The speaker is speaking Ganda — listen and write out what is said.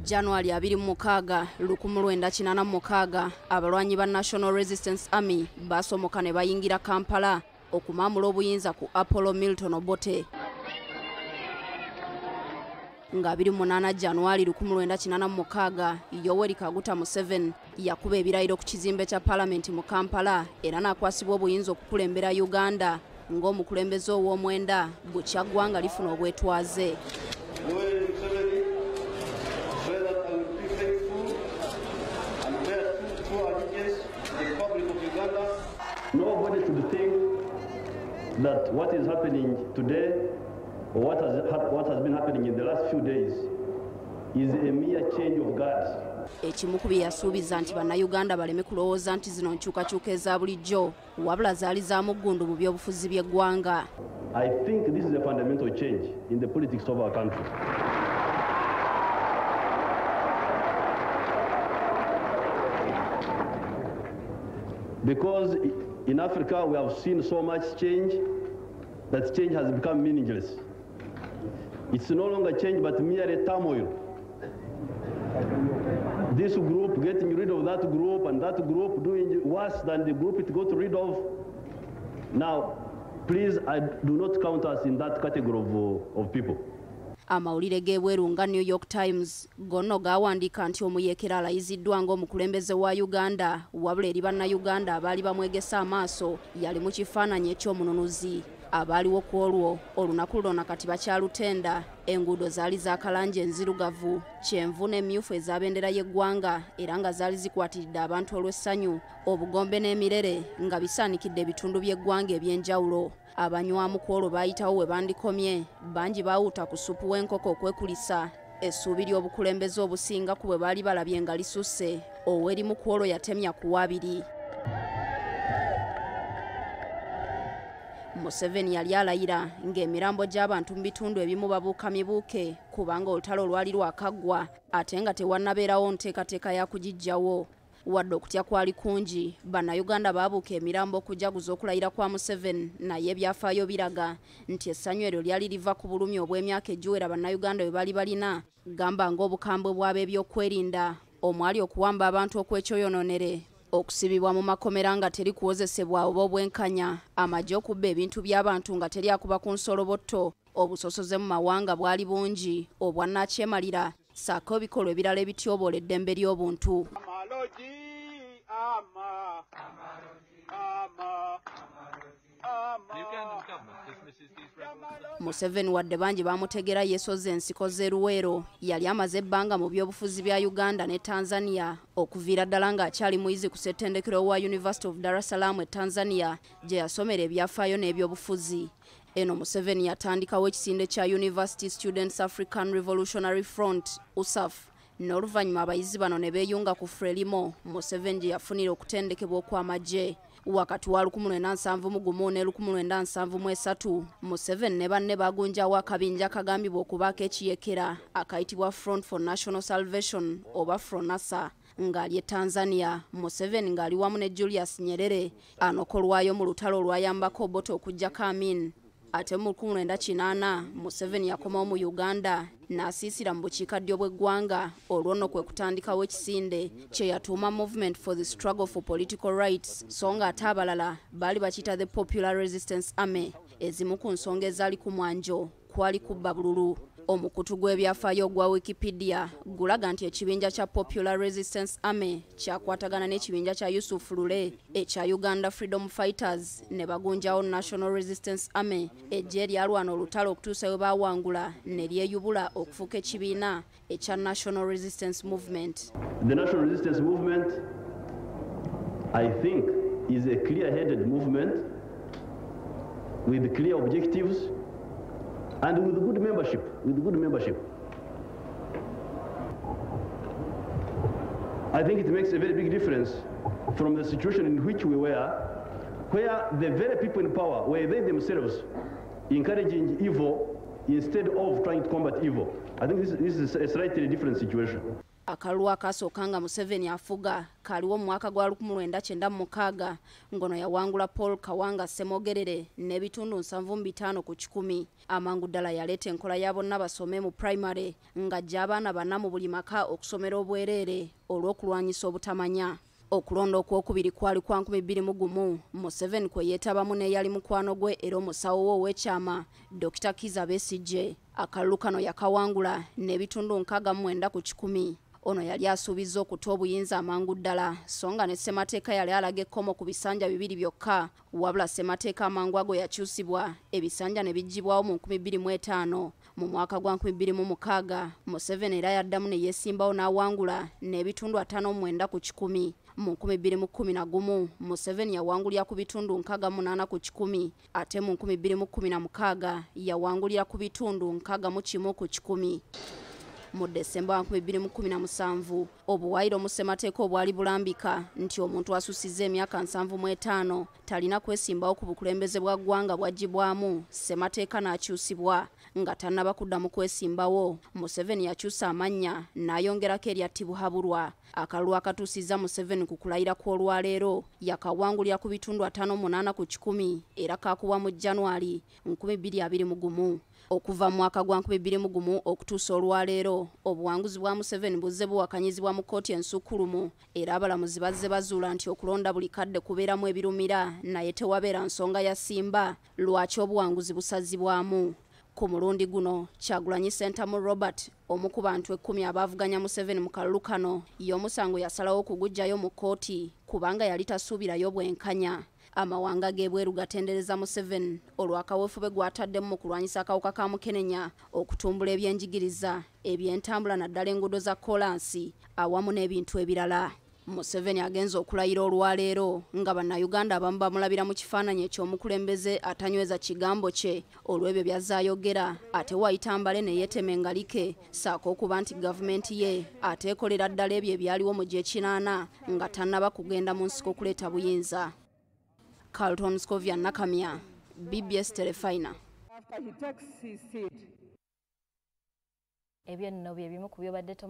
January 26, 1986 abalwanyi ba National Resistance Army basomoka ne bayingira Kampala okumamula obuyinza ku Apollo Milton Obote. Nga 28 January 1986 Yoweri Kaguta Museveni yakuba ebirayiro ku kizimbe kya Parliament mu Kampala era n'akwasibwa obuyinza okukulembera Uganda ng'omukulembeze ow'omwenda bukya ggwanga lifuna obwetwaze. Nobody should think that what is happening today or what has been happening in the last few days is a mere change of guard. Ekimu ku bye yasuubiza nti bannayuganda baleme kulowooza nti zino nkyukakyuka eza bulijjo wabula zaali za muggundu mu by'obufuzi by'eggwanga. I think this is a fundamental change in the politics of our country. Because in Africa we have seen so much change that change has become meaningless. It's no longer change but merely turmoil. This group getting rid of that group and that group doing worse than the group it got rid of. Now, please, I do not count us in that category of people. Amawulire g'ebweru nga New York Times gonno gawandiika nti omuyeekera alayiziddwa ng'omukulembeze wa Uganda wabula eri bannayuganda abaali bamwegesa amaaso yali mu kifaananyi eky'omununuzi. Abaaliwo ku olwo olunaku lwonna kati bakyalutenda. Enguudo zaali za kalangi enzirugavu, kyenvu n'emmyufu ez'abendera y'eggwanga era nga zaali zikwatiridde abantu olw'essanyu, obugombe n'emirere nga bisaanikidde ebitundu by'eggwanga eby'enjawulo. Abanywamu ku olwo baayitawo we bandikomye, bangi baawuuta ku ssupu w'enkoko okwekulisa. Essuubi ly'obukulembeze obusinga ku bwe baali balabye nga lisusse, ow'erimu ku olwo yatemya ku waabiri. Museveni yali alayira ng'emirambo gy'abantu mu bitundu ebimu babuuka mibuuke kubanga olutalo lwali lwakaggwa ate nga tewannabeerawo nteekateeka ya kugiggyawo. Wadde okutya kwali kungi, bannayuganda baabuuka emirambo okujaguza okulayira kwa Museveni naye ebyafaayo biraga nti essanyu eryo lyali liva ku bulumi obw'emyaka egiwera bannayuganda bwe bali balina, gamba ng'obukambwe bw'ab'ebyokwerinda, omwali okuwamba abantu okw'ekyoyonoonere, okusibibwa mu makomera nga teri kuwozesebwa oba obwenkanya, amagye okubba ebintu by'abantu nga teri akuba ku nsolobotto, obusosoze mu mawanga bwali bungi, obwannakyemalira, ssaako ebikolwa ebirala ebityoboola eddembe ly'obuntu. Museveni wadde bangi bamutegera yeesoze ensiko z'eruweero, yali amaze ebbanga mu by'obufuzi bya Uganda ne Tanzania okuviira ddala ng'akyali muyizi ku ssettendekero wa University of Dar es Salaam e Tanzania gye yasomera ebyafaayo n'ebyobufuzi. Eno Museveni yatandikawo ekisinde kya University Students African Revolutionary Front USAF n'oluvannyuma abayizi bano ne beeyunga ku Frelimo Museveni gye yafunira okutendekebwa okw'amagye. Wakati wa 1971 ne 1973 Museveni ne banne bagunjawo akabinja akagambibwa okubaako ekiyekera akayitibwa Front for National Salvation oba FRONASA ng'ali e Tanzania. Museveni ng'ali wamu ne Julius Nyerere anokolwayo mu lutalo olwayambako Obote okuggyako Amin. Ate mu 1980 Museveni yakomawo mu Uganda n'asiisira mu bukiikaddyo bw'eggwanga, olwo nno kwe kutandikawo ekisinde kye yatuuma Movement for the Struggle for Political Rights, so nga ate abalala baali bakiyita the Popular Resistance Army. Ezimu ku nsonga ezaali ku mwanjo kwali kubba bululu. Omukutu gw'ebyafaayo ogwa Wikipedia gulaga nti ekibinja kya Popular Resistance Army kyakwatagana n'ekibinja kya Yusuf Lule ekya Uganda Freedom Fighters ne bagunjawo National Resistance Army, eggye eryalwana olutalo okutuusa we baawangula ne lyeyubula okufuuka ekibiina ekya National Resistance Movement. The National Resistance Movement, I think, is a clear-headed movement with clear objectives and with good membership. I think it makes a very big difference from the situation in which we were, where the very people in power were they themselves encouraging evil instead of trying to combat evil. I think this is a slightly different situation. Akalulu akasooka nga Museveni afuga kaliwo mu mwaka gwa 1996 ngono yawangula Paul Kawanga Ssemogerere n'ebitundu 75%. Amangu ddala yaleeta enkola ya bonna basome mu primary ng'ajja abaana bana mu buli maka okusomera obwereere olw'okulwanyisa obutamanya. Okulonda okwokubiri kwali kwa 2001 Museveni kwe yeetabamu n'eyali mukwano gwe era omusawo we ow'ekyama Dr. Kizza Besigye. Akalulu kano yakawangula n'ebitundu 69%. Ono yali asuubizza okuta obuyinza amangu ddala so nga ne ssemateeka yali alaga ekkomo ku bisanja 2 byokka wabula ssemateeka amangu ago yakyusibwa ebisanja ne biggyibwawo mu 2005. Mu mwaka gwa 2006 Museveni era yaddamu ne yeesimbawo n'awangula n'ebitundu 59%. Mu 2011 Museveni yawangulira ku bitundu 68%, ate mu 2016 yawangulira ku bitundu 61%. Mu Desemba 2017 obuwaayiro mu ssemateeka obwali bulambika nti omuntu asusiza emyaka 75 talina kwesimbawo ku bukulembeze bwa ggwanga bwaggyibwamu ssemateeka n'akyusibwa nga tannaba kuddamu kwesimbawo. Museveni yakyusa amannya n'ayongerako erya Tibuhaburwa. Akalulu akatuusiza Museveni ku kulayira kw'olwaleero yakawangulira ku bitundu 58% era kakuwa mu January 2021. Okuva mu mwaka gwa 2001 okutuusa olwaleero obuwanguzi bwa Museveni buzze buwakanyizibwa mu kkooti ensukkulumu era abalamuzi bazze bazuula nti okulonda buli kadde kubeeramu ebirumira naye tewabeera nsonga ya ssimba lwaki obuwanguzi busazibwamu. Ku mulundi guno Kyagulanyi Ssentamu Robert omu ku bantu 10 abaavuganya Museveni mu kalulu kano y'omusango yasalawo okugujjayo mu kkooti kubanga yali tasuubirayo bwenkanya. Amawanga g'ebweru gatendereza Museveni olw'akaweefube gw'ataddemu mu kulwanyisa akawuka ka mukenenya, okutumbula ebyenjigiriza, ebyentambula naddala enguudo za kkolansi awamu n'ebintu ebirala. Museveni agenza okulayira olwaleero nga bannayuganda abamu bamulabira mu kifaananyi eky'omukulembeze atanyweza kigambo kye olw'ebyo by'azzaayogera ate wayitambale ne yeetema engalike ssaako okuba nti gavumenti ye ateekolera ddala ebyo ebyaliwo mu G8 nga tannaba kugenda mu nsiko kuleeta buyinza. Carlton Scovia Nakamya, BBS Telefina. Ebyo nno bye bimu ku byobadde